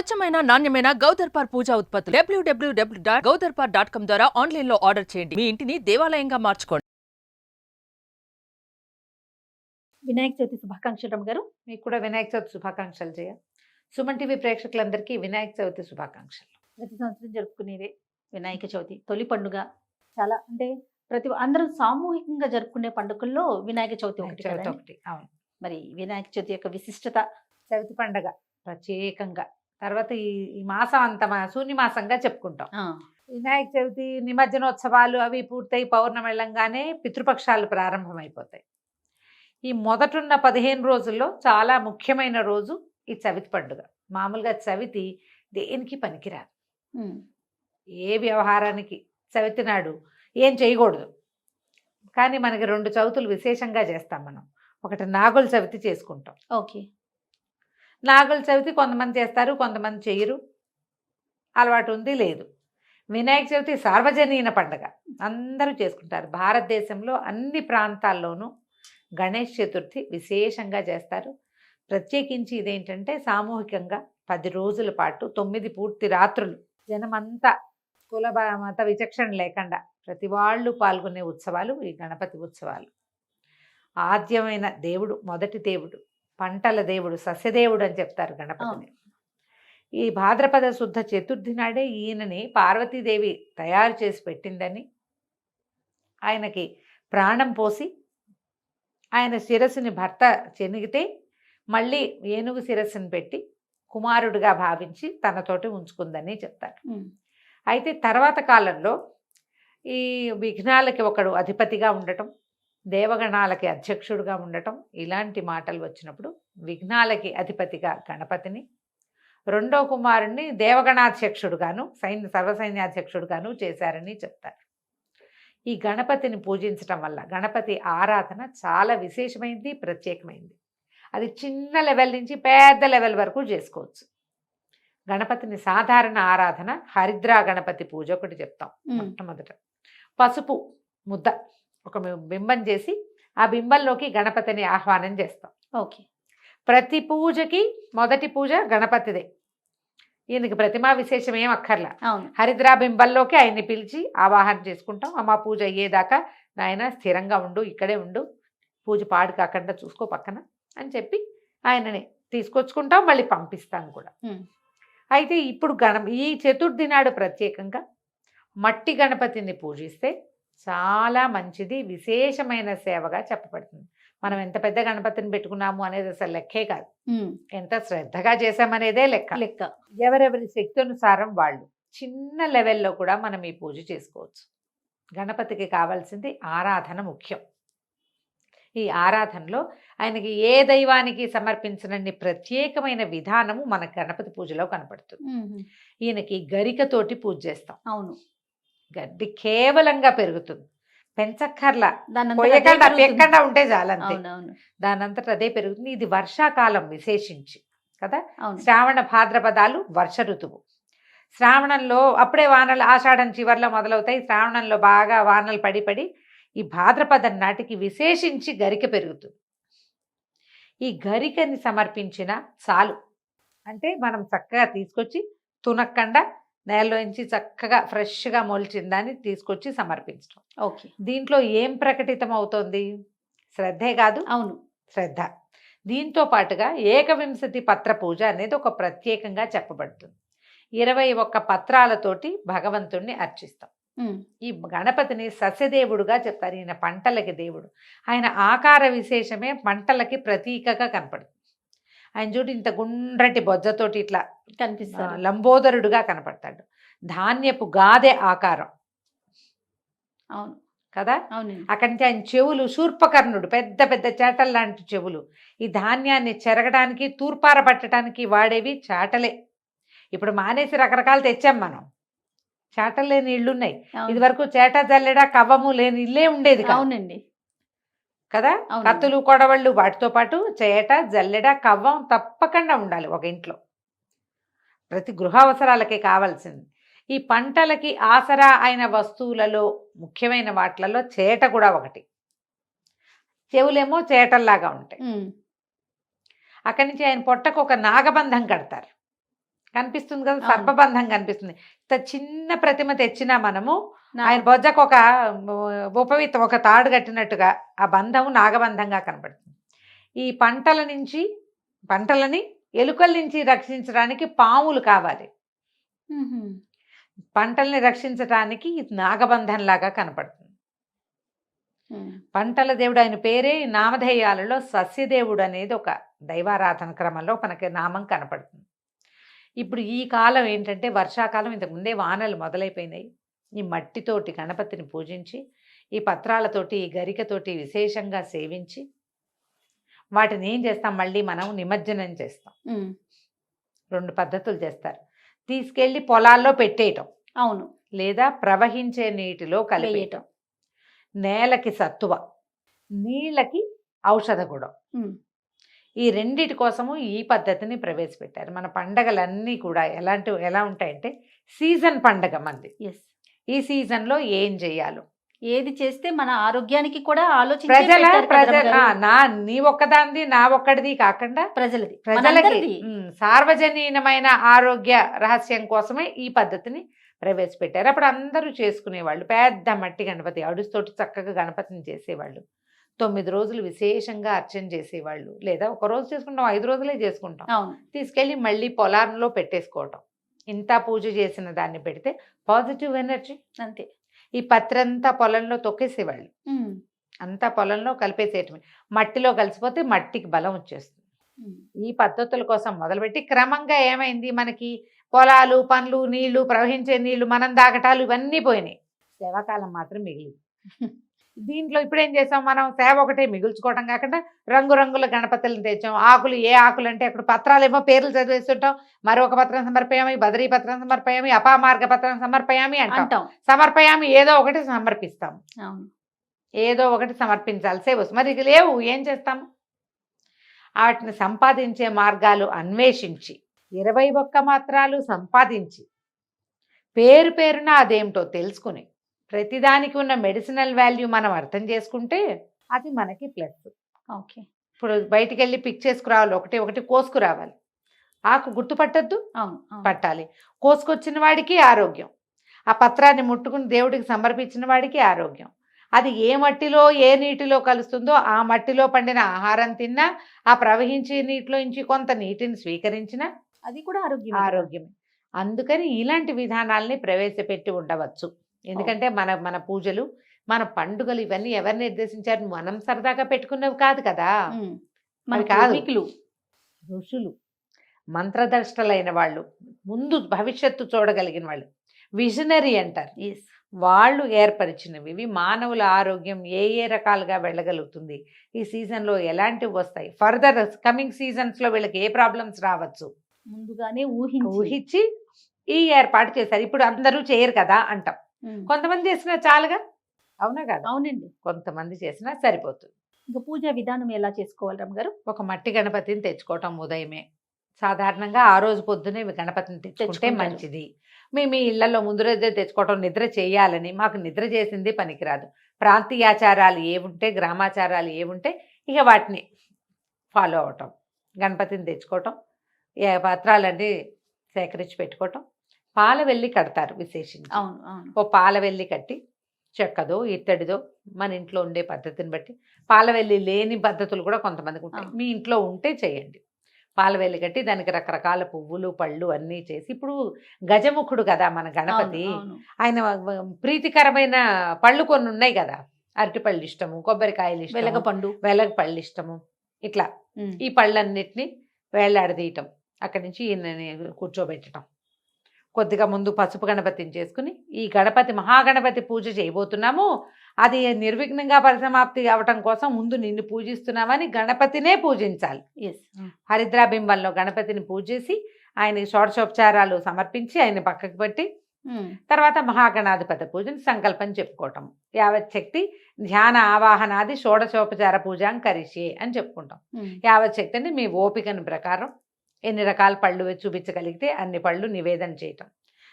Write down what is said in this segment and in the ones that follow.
స్వచ్ఛమైన నాణ్యమైన గౌదర్పార్ పూజా ఉత్పత్తులు www.gaudarpar.com ద్వారా ఆన్లైన్ లో ఆర్డర్ చేయండి. మీ ఇంటిని దేవాలయంగా మార్చుకోండి. వినాయక చవితి శుభాకాంక్షలు రమ్మ గారు. మీకు కూడా వినాయక చవితి శుభాకాంక్షలు చేయ. సుమన్ టీవీ ప్రేక్షకులందరికీ వినాయక చవితి శుభాకాంక్షలు. ప్రతి సంవత్సరం జరుపుకునేదే వినాయక చవితి తొలి పండుగ. చాలా అంటే అందరం సామూహికంగా జరుపుకునే పండుగల్లో వినాయక చవితి ఒకటి చవితి కదండి. ఒకటి. అవును, మరి వినాయక చవితి యొక్క విశిష్టత. చవితి పండగ ప్రత్యేకంగా తర్వాత ఈ మాసం అంతా శూన్య మాసంగా చెప్పుకుంటాం. వినాయక చవితి నిమజ్జనోత్సవాలు అవి పూర్తయి పౌర్ణమి వెళ్ళంగానే పితృపక్షాలు ప్రారంభమైపోతాయి. ఈ మొదటున్న 15 రోజుల్లో చాలా ముఖ్యమైన రోజు ఈ చవితి పండుగ. మామూలుగా చవితి దేనికి పనికిరాదు, ఏ వ్యవహారానికి చవితి నాడు ఏం చేయకూడదు. కానీ మనకి 2 చవితులు విశేషంగా చేస్తాం మనం. ఒకటి నాగుల చవితి చేసుకుంటాం. ఓకే, నాగుల చవితి కొంతమంది చేస్తారు, కొంతమంది చేయరు, అలవాటు ఉంది లేదు. వినాయక చవితి సార్వజనీన పండుగ, అందరూ చేసుకుంటారు. భారతదేశంలో అన్ని ప్రాంతాల్లోనూ గణేష్ చతుర్థి విశేషంగా చేస్తారు. ప్రత్యేకించి ఇదేంటంటే సామూహికంగా 10 రోజుల పాటు 9 పూర్తి రాత్రులు జనమంతా కుల మత విచక్షణ లేకుండా ప్రతి వాళ్ళు పాల్గొనే ఉత్సవాలు ఈ గణపతి ఉత్సవాలు. ఆద్యమైన దేవుడు, మొదటి దేవుడు, పంటల దేవుడు, సస్యదేవుడు అని చెప్తారు గణపతిని. ఈ భాద్రపద శుద్ధ చతుర్థి నాడే ఈయనని పార్వతీదేవి తయారు చేసి పెట్టిందని, ఆయనకి ప్రాణం పోసి ఆయన శిరస్సుని భర్త చెనిగితే మళ్ళీ ఏనుగు శిరస్సుని పెట్టి కుమారుడిగా భావించి తనతోటి ఉంచుకుందని చెప్తారు. అయితే తర్వాత కాలంలో ఈ విఘ్నాలకి ఒకడు అధిపతిగా ఉండటం, దేవగణాలకి అధ్యక్షుడుగా ఉండటం, ఇలాంటి మాటలు వచ్చినప్పుడు విఘ్నాలకి అధిపతిగా గణపతిని, రెండో కుమారుణ్ణి దేవగణాధ్యక్షుడుగాను సర్వసైన్యాధ్యక్షుడుగాను చేశారని చెప్తారు. ఈ గణపతిని పూజించటం వల్ల గణపతి ఆరాధన చాలా విశేషమైంది, ప్రత్యేకమైంది. అది చిన్న లెవెల్ నుంచి పెద్ద లెవెల్ వరకు చేసుకోవచ్చు. గణపతిని సాధారణ ఆరాధన హరిద్రా గణపతి పూజ ఒకటి చెప్తాం. మొట్టమొదట పసుపు ముద్ద ఒక బింబం చేసి ఆ బింబంలోకి గణపతిని ఆహ్వానం చేస్తాం. ఓకే, ప్రతి పూజకి మొదటి పూజ గణపతిదే. ఈయనకి ప్రతిమా విశేషం ఏం అక్కర్లా. హరిద్రా బింబంలోకి ఆయన్ని పిలిచి ఆవాహన చేసుకుంటాం. అమ్మ పూజ అయ్యేదాకా నాయన స్థిరంగా ఉండు, ఇక్కడే ఉండు, పూజ పాడు కాకుండా చూసుకో పక్కన అని చెప్పి ఆయనని తీసుకొచ్చుకుంటాం, మళ్ళీ పంపిస్తాం కూడా. అయితే ఇప్పుడు ఈ చతుర్థి నాడు ప్రత్యేకంగా మట్టి గణపతిని పూజిస్తే చాలా మంచిది, విశేషమైన సేవగా చెప్పబడుతుంది. మనం ఎంత పెద్ద గణపతిని పెట్టుకున్నాము అనేది అసలు లెక్కే కాదు, ఎంత శ్రద్ధగా చేసామనేదే లెక్క. ఎవరెవరి శక్తి అనుసారం వాళ్ళు చిన్న లెవెల్లో కూడా మనం ఈ పూజ చేసుకోవచ్చు. గణపతికి కావాల్సింది ఆరాధన ముఖ్యం. ఈ ఆరాధనలో ఆయనకి ఏ దైవానికి సమర్పించనన్ని ప్రత్యేకమైన విధానము మన గణపతి పూజలో కనపడుతుంది. ఈయనకి గరికతోటి పూజ చేస్తాం. అవును, గడ్డి కేవలంగా పెరుగుతుంది, పెంచక్కర్లా, పెక్కకుండా ఉంటే చాలంతే, దానంతట అదే పెరుగుతుంది. ఇది వర్షాకాలం విశేషించి కదా. శ్రావణ భాద్రపదాలు వర్ష ఋతువు. శ్రావణంలో అప్పుడే వానలు ఆషాఢం చివర్లో మొదలవుతాయి. శ్రావణంలో బాగా వానలు పడి ఈ భాద్రపదం నాటికి విశేషించి గరిక పెరుగుతుంది. ఈ గరికని సమర్పించిన చాలు, అంటే మనం చక్కగా తీసుకొచ్చి తునక్కండా నేలలోంచి చక్కగా ఫ్రెష్గా మొలిచిన దాన్ని తీసుకొచ్చి సమర్పించడం. ఓకే, దీంట్లో ఏం ప్రకటితం అవుతోంది? శ్రద్ధే కాదు. అవును, శ్రద్ధ. దీంతో పాటుగా ఏకవింశతి పత్ర పూజ అనేది ఒక ప్రత్యేకంగా చెప్పబడుతుంది. 21 పత్రాలతోటి భగవంతుణ్ణి అర్చిస్తాం. ఈ గణపతిని సస్యదేవుడుగా చెప్తారు. ఈయన పంటలకి దేవుడు. ఆయన ఆకార విశేషమే పంటలకి ప్రతీకగా కనపడుతుంది. ఆయన చూడు ఇంత గుండ్రటి బొజ్జతోటి ఇట్లా కనిపిస్తాడు, లంబోదరుడుగా కనపడతాడు. ధాన్యపు గాదె ఆకారం. అవును కదా. అవును, అక్కడి నుంచి ఆయన చెవులు శూర్పకర్ణుడు, పెద్ద పెద్ద చేటల లాంటి చెవులు. ఈ ధాన్యాన్ని చెరగడానికి తూర్పార పట్టడానికి వాడేవి చాటలే. ఇప్పుడు మానేసి రకరకాలు తెచ్చాం మనం. చేటలు లేని ఇళ్ళున్నాయి. ఇది వరకు చేట జల్లెడ కవ్వము లేని ఇల్లే ఉండేది. అవునండి కదా. కత్తులు కొడవళ్ళు వాటితో పాటు చేట జల్లెడ కవ్వం తప్పకుండా ఉండాలి ఒక ఇంట్లో. ప్రతి గృహ అవసరాలకే కావాల్సింది. ఈ పంటలకి ఆసరా అయిన వస్తువులలో ముఖ్యమైన వాటిలలో చేట కూడా ఒకటి. చెవులేమో చేటల్లాగా ఉంటాయి. అక్కడి నుంచి ఆయన పొట్టకు ఒక నాగబంధం కడతారు. కనిపిస్తుంది కదా, అవును. సర్పబంధం కనిపిస్తుంది. ఇంత చిన్న ప్రతిమ తెచ్చినా మనము నా- ఆయన బొజ్జకు ఒక ఉపవిత్తం, ఒక తాడు కట్టినట్టుగా ఆ బంధం నాగబంధంగా కనపడుతుంది. ఈ పంటలని ఎలుకల నుంచి రక్షించడానికి పాములు కావాలి. మ్మ్. పంటల్ని రక్షించడానికి ఇది నాగబంధంలాగా కనపడుతుంది. మ్మ్. పంటల దేవుడు ఆయన పేరే నామధేయాలలో సస్యదేవుడు అనేది ఒక దైవారాధన క్రమంలో మనకి నామం కనపడుతుంది. ఇప్పుడు ఈ కాలం ఏంటంటే వర్షాకాలం, ఇంతకుముందే వానలు మొదలైపోయినాయి. ఈ మట్టితోటి గణపతిని పూజించి, ఈ పత్రాలతోటి, ఈ గరికతోటి విశేషంగా సేవించి, వాటిని ఏం చేస్తాం, మళ్ళీ మనం నిమజ్జనం చేస్తాం. మ్మ్. 2 పద్ధతులు చేస్తారు. తీసుకెళ్ళి పొలాల్లో పెట్టేయటం, అవును, లేదా ప్రవహించే నీటిలో కలిపేయటం. వేయటం. నేలకి సత్తువ, నీళ్ళకి ఔషధ గుణం. మ్మ్. ఈ రెండిటి కోసము ఈ పద్ధతిని ప్రవేశపెట్టారు. మన పండగలన్నీ కూడా ఎలా ఉంటాయంటే సీజన్ పండగ మంది. ఎస్, ఈ సీజన్లో ఏం చేయాలో ఏది చేస్తే మన ఆరోగ్యానికి కూడా ఆలోచించే ప్రజల పెట్టారు కదా రమగారు. నీ ఒక్కదాంది నా ఒక్కడిది కాకుండా ప్రజలది, ప్రజలకి మనందరిది. సార్వజనీనమైన ఆరోగ్య రహస్యం కోసమే ఈ పద్ధతిని ప్రవేశపెట్టారు. అప్పుడు అందరూ చేసుకునేవాళ్ళు. పెద్ద మట్టి గణపతి అడుస్తోటి చక్కగా గణపతిని చేసేవాళ్ళు. 9 రోజులు విశేషంగా అర్చన చేసేవాళ్ళు. లేదా ఒక రోజు చేసుకుంటాం, 5 రోజులే చేసుకుంటాం. అవును, తీసుకెళ్ళి మళ్ళీ పొలాల్లో పెట్టేసుకోవటం. ఇంత పూజ చేసిన దాన్ని పెడితే పాజిటివ్ ఎనర్జీ. అంతే. ఈ పత్రంతా పొలంలో తొక్కేసేవాళ్ళు, మ్మ్. అంతా పొలంలో కలిపేసేయటమే. మట్టిలో కలిసిపోతే మట్టికి బలం వచ్చేస్తుంది. మ్మ్. ఈ పద్ధతుల కోసం మొదలుపెట్టి క్రమంగా ఏమైంది, మనకి పొలాలు, పండ్లు, నీళ్లు, ప్రవహించే నీళ్లు, మనం దాగటాలు ఇవన్నీ పోయినాయి. సేవాకాలం మాత్రం మిగిలింది. దీంట్లో ఇప్పుడు ఏం చేసాం, మనం సేవ ఒకటే మిగుల్చుకోవడం కాకుండా రంగురంగుల గణపతులను తెచ్చాం. ఆకులు, ఏ ఆకులు అంటే అప్పుడు పత్రాలు ఏమో పేర్లు చదివేస్తుంటాం. మరొక పత్రం సమర్పయామి, బదరీ పత్రం సమర్పయామి, అపామార్గ పత్రం సమర్పయామి అంటాం. సమర్పయామి ఏదో ఒకటి సమర్పిస్తాం. అవును, ఏదో ఒకటి సమర్పించాల్సే వస్తుంది. మరి ఇది లేవు, ఏం చేస్తాము? వాటిని సంపాదించే మార్గాలు అన్వేషించి 21 మాత్రాలు సంపాదించి పేరున అదేమిటో తెలుసుకుని ప్రతిదానికి ఉన్న మెడిసినల్ వాల్యూ మనం అర్థం చేసుకుంటే అది మనకి ప్లస్. ఓకే. ఇప్పుడు బయటికి వెళ్ళి పిక్ చేసుకురావాలి, ఒకటి కోసుకురావాలి. ఆకు గుర్తుపట్టద్దు, అవును, అవును. పట్టాలి. కోసుకొచ్చిన వాడికి ఆరోగ్యం, ఆ పత్రాన్ని ముట్టుకుని దేవుడికి సమర్పించిన వాడికి ఆరోగ్యం. అది ఏ మట్టిలో, ఏ నీటిలో కలుస్తుందో ఆ మట్టిలో పండిన ఆహారం తిన్నా, ఆ ప్రవహించే నీటిలో నుంచి కొంత నీటిని స్వీకరించినా అది కూడా ఆరోగ్యమే. అందుకని ఇలాంటి విధానాల్ని ప్రవేశపెట్టి ఉండవచ్చు. ఎందుకంటే మన పూజలు, మన పండుగలు ఇవన్నీ ఎవరు నిర్దేశించారు? మనం సరదాగా పెట్టుకున్నవి కాదు కదా. మరి కాదు. పూర్వీకులు, ఋషులు, మంత్రదర్శలైన వాళ్ళు, ముందు భవిష్యత్తు చూడగలిగిన వాళ్ళు, విజనరీ అంటారు. వాళ్ళు ఏర్పరిచినవి. ఇవి మానవుల ఆరోగ్యం ఏ రకాలుగా వెళ్ళగలుగుతుంది, ఈ సీజన్లో ఎలాంటివి వస్తాయి, ఫర్దర్ కమింగ్ సీజన్స్లో వీళ్ళకి ఏ ప్రాబ్లమ్స్ రావచ్చు ముందుగానే ఊహించి ఈ ఏర్పాటు చేశారు. ఇప్పుడు అందరూ చేయరు కదా అంటాం. కొంతమంది చేసినా చాలుగా, అవునా కదా? అవునండి. కొంతమంది చేసినా సరిపోతుంది. ఇంకా పూజా విధానం ఎలా చేసుకోవాలి రమ్మగారు? ఒక మట్టి గణపతిని తెచ్చుకోవటం ఉదయమే. సాధారణంగా ఆ రోజు పొద్దునే గణపతిని తెచ్చుకుంటే మంచిది. మీ ఇళ్లలో ముందు రోజే తెచ్చుకోవటం, నిద్ర చేయాలని, మాకు నిద్ర చేసింది పనికిరాదు. ప్రాంతీయాచారాలు ఏముంటే, గ్రామాచారాలు ఏముంటే ఇక వాటిని ఫాలో అవటం. గణపతిని తెచ్చుకోవటం, పత్రాలన్నీ సేకరించి పెట్టుకోవటం. పాలవెల్లి కడతారు విశేషించి. అవును, అవును. ఓ పాలవెల్లి కట్టి, చెక్కదో ఇత్తడిదో మన ఇంట్లో ఉండే పద్ధతిని బట్టి, పాలవెల్లి లేని పద్ధతులు కూడా కొంతమందికి ఉంటాయి. మీ ఇంట్లో ఉంటే చేయండి. పాలవెల్లి కట్టి దానికి రకరకాల పువ్వులు, పళ్ళు అన్నీ చేసి, ఇప్పుడు గజముఖుడు కదా మన గణపతి, ఆయన ప్రీతికరమైన పళ్ళు కొన్ని ఉన్నాయి కదా. అరటిపళ్ళు ఇష్టము, కొబ్బరికాయలు ఇష్టము, వెలగపళ్ళు ఇష్టము. ఇట్లా ఈ పళ్ళన్నిటినీ వేళ్లాడదీయటం, అక్కడి నుంచి ఈయనని కూర్చోబెట్టడం. కొద్దిగా ముందు పసుపు గణపతిని చేసుకుని, ఈ గణపతి మహాగణపతి పూజ చేయబోతున్నాము, అది నిర్విఘ్నంగా పరిసమాప్తి అవటం కోసం ముందు నిన్ను పూజిస్తున్నామని గణపతినే పూజించాలి. హరిద్రాబింబంలో గణపతిని పూజేసి ఆయనకి షోడశోపచారాలు సమర్పించి ఆయన పక్కకు పెట్టి, తర్వాత మహాగణాధిపతి పూజని సంకల్పం చెప్పుకోవటం. యావచ్చక్తి ధ్యాన ఆవాహనాది షోడశోపచార పూజాం కరిష్యే అని చెప్పుకుంటాం. యావచ్చక్తి అంటే మీ ఓపికను ప్రకారం ఎన్ని రకాల పళ్ళు చూపించగలిగితే అన్ని పళ్ళు నివేదన చేయటం.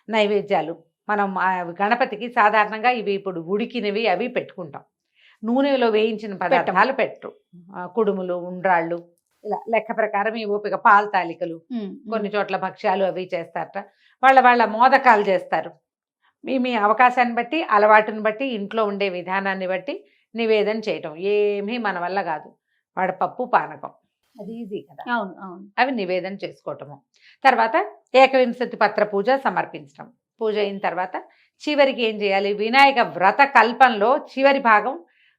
నైవేద్యాలు మనం గణపతికి సాధారణంగా ఇవి ఇప్పుడు ఉడికినవి అవి పెట్టుకుంటాం. నూనెలో వేయించిన పదార్థాలు పెట్టరు. కుడుములు, ఉండ్రాళ్ళు, ఇలా లెక్క ప్రకారం ఈ ఓపిక పాల తాలికలు, ఉమ్, కొన్ని చోట్ల భక్ష్యాలు అవి చేస్తారట. వాళ్ళ మోదకాలు చేస్తారు. మీ అవకాశాన్ని బట్టి, అలవాటుని బట్టి, ఇంట్లో ఉండే విధానాన్ని బట్టి నివేదన చేయటం ఏమీ మన వల్ల కాదు. వడపప్పు, పానకం అది ఈజీ కదా, అవును అవును. అవి నివేదన చేసుకోవటము. తర్వాత ఏకవింశతి పత్ర పూజ సమర్పించడం. పూజ అయిన తర్వాత చివరికి ఏం చేయాలి? వినాయక వ్రత కల్పంలో చివరి భాగం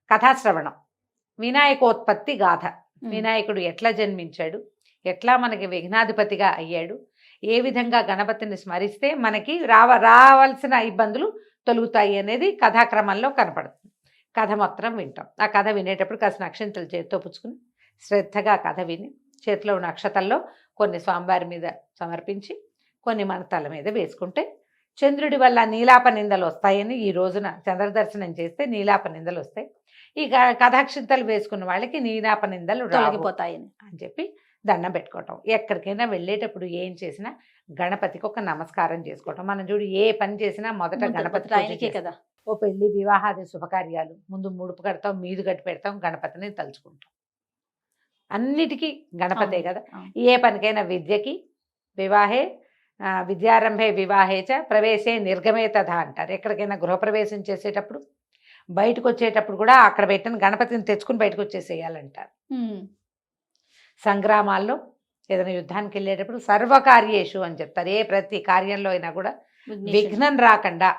కథాశ్రవణం, వినాయకోత్పత్తి గాథ. వినాయకుడు ఎట్లా జన్మించాడు, ఎట్లా మనకి విఘ్నాధిపతిగా అయ్యాడు, ఏ విధంగా గణపతిని స్మరిస్తే మనకి రావాల్సిన ఇబ్బందులు తొలుగుతాయి అనేది కథాక్రమంలో కనపడుతుంది. కథ మొత్తం వింటాం. ఆ కథ వినేటప్పుడు కాసిన అక్షంతలు చేతితో పుచ్చుకుని శ్రద్ధగా కథ విని చేతిలో ఉన్న అక్షతల్లో కొన్ని స్వామివారి మీద సమర్పించి కొన్ని మన తల మీద వేసుకుంటే చంద్రుడి వల్ల నీలాప నిందలు వస్తాయని, ఈ రోజున చంద్ర దర్శనం చేస్తే నీలాప నిందలు వస్తాయి, ఈ కథాక్షింతలు వేసుకున్న వాళ్ళకి నీలాప నిందలు తొలగిపోతాయని అని చెప్పి దండం పెట్టుకోవటం. ఎక్కడికైనా వెళ్ళేటప్పుడు ఏం చేసినా గణపతికి ఒక నమస్కారం చేసుకోవటం. మనం చూడు ఏ పని చేసినా మొదట గణపతి ఆయనకే కదా. ఓ పెళ్లి, వివాహాది శుభకార్యాలు ముందు ముడుపు కడతాం, మీదు కట్టి పెడతాం, గణపతిని తలుచుకుంటాం. అన్నిటికీ గణపతే కదా. ఏ పనికైనా విద్యకి వివాహే విద్యారంభే వివాహే చ ప్రవేశే నిర్గమే తథా అంటారు. ఎక్కడికైనా గృహప్రవేశం చేసేటప్పుడు, బయటకు వచ్చేటప్పుడు కూడా అక్కడ పెట్టిన గణపతిని తెచ్చుకుని బయటకు వచ్చేసేయాలంటారు. సంగ్రామాల్లో ఏదైనా యుద్ధానికి వెళ్ళేటప్పుడు సర్వకార్యేషు అని చెప్తారు. ఏ ప్రతి కార్యంలో అయినా కూడా విఘ్నం రాకుండా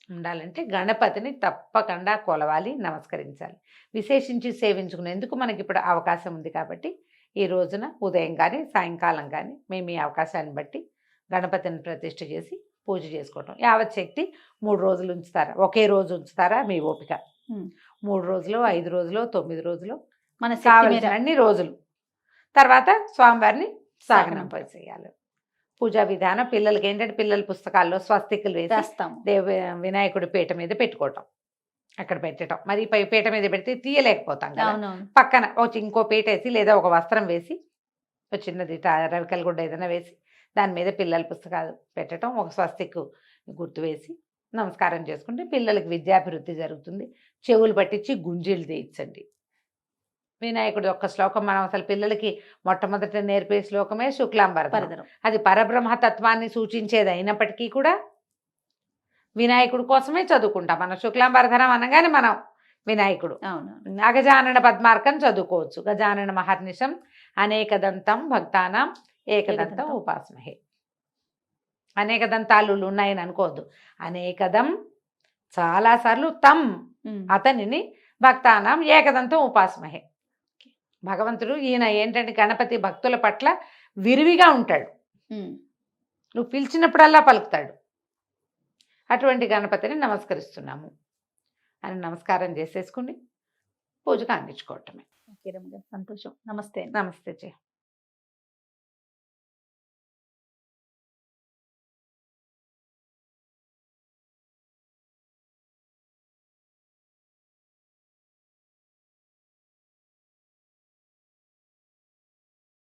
ఉండాలంటే గణపతిని తప్పకుండా కొలవాలి, నమస్కరించాలి. విశేషించి సేవించుకునేందుకు మనకి ఇప్పుడు అవకాశం ఉంది కాబట్టి ఈ రోజున ఉదయం కానీ సాయంకాలం కానీ మేము ఈ అవకాశాన్ని బట్టి గణపతిని ప్రతిష్ఠ చేసి పూజ చేసుకోవటం. యావత్ శక్తి 3 రోజులు ఉంచుతారా, ఒకే రోజు ఉంచుతారా మీ ఓపిక. 3 రోజులు, 5 రోజులు, 9 రోజులు, మన కావలసిన అన్ని రోజులు. తర్వాత స్వామివారిని సాగనంపేసేయాలి. పూజా విధానం పిల్లలకి ఏంటంటే పిల్లల పుస్తకాల్లో స్వస్తికులు వేసి వినాయకుడి పీట మీద పెట్టుకోవటం, అక్కడ పెట్టడం. మరి పీట మీద పెడితే తీయలేకపోతాం కదా, పక్కన ఇంకో పీట వేసి లేదా ఒక వస్త్రం వేసి ఒక చిన్నది రవికల గుడ్డ ఏదైనా వేసి దాని మీద పిల్లల పుస్తకాలు పెట్టడం, ఒక స్వస్తికు గుర్తు వేసి నమస్కారం చేసుకుంటే పిల్లలకి విద్యాభివృద్ధి జరుగుతుంది. చెవులు పట్టించి గుంజీలు తీయించండి. వినాయకుడి యొక్క శ్లోకం మనం అసలు పిల్లలకి మొట్టమొదట నేర్పే శ్లోకమే శుక్లాంబరధరం. అది పరబ్రహ్మతత్వాన్ని సూచించేది అయినప్పటికీ కూడా వినాయకుడి కోసమే చదువుకుంటాం. మనం శుక్లాంబరధరం అనగానే మనం వినాయకుడు. అగజానన పద్మార్కం చదువుకోవచ్చు. గజానన మహర్నిశం అనేకదంతం భక్తానాం ఏకదంతం ఉపాస్మహే. అనేక దంతాలు ఉన్నాయని అనుకోవద్దు. అనేకదం చాలాసార్లు తం అతనిని భక్తానాం ఏకదంతం ఉపాస్మహే. భగవంతుడు ఈయన ఏంటంటే గణపతి భక్తుల పట్ల విరివిగా ఉంటాడు. నువ్వు పిలిచినప్పుడల్లా పలుకుతాడు. అటువంటి గణపతిని నమస్కరిస్తున్నాము అని నమస్కారం చేసేసుకుని పూజకు అందించుకోవటమే. సంతోషం. నమస్తే. నమస్తే జయ.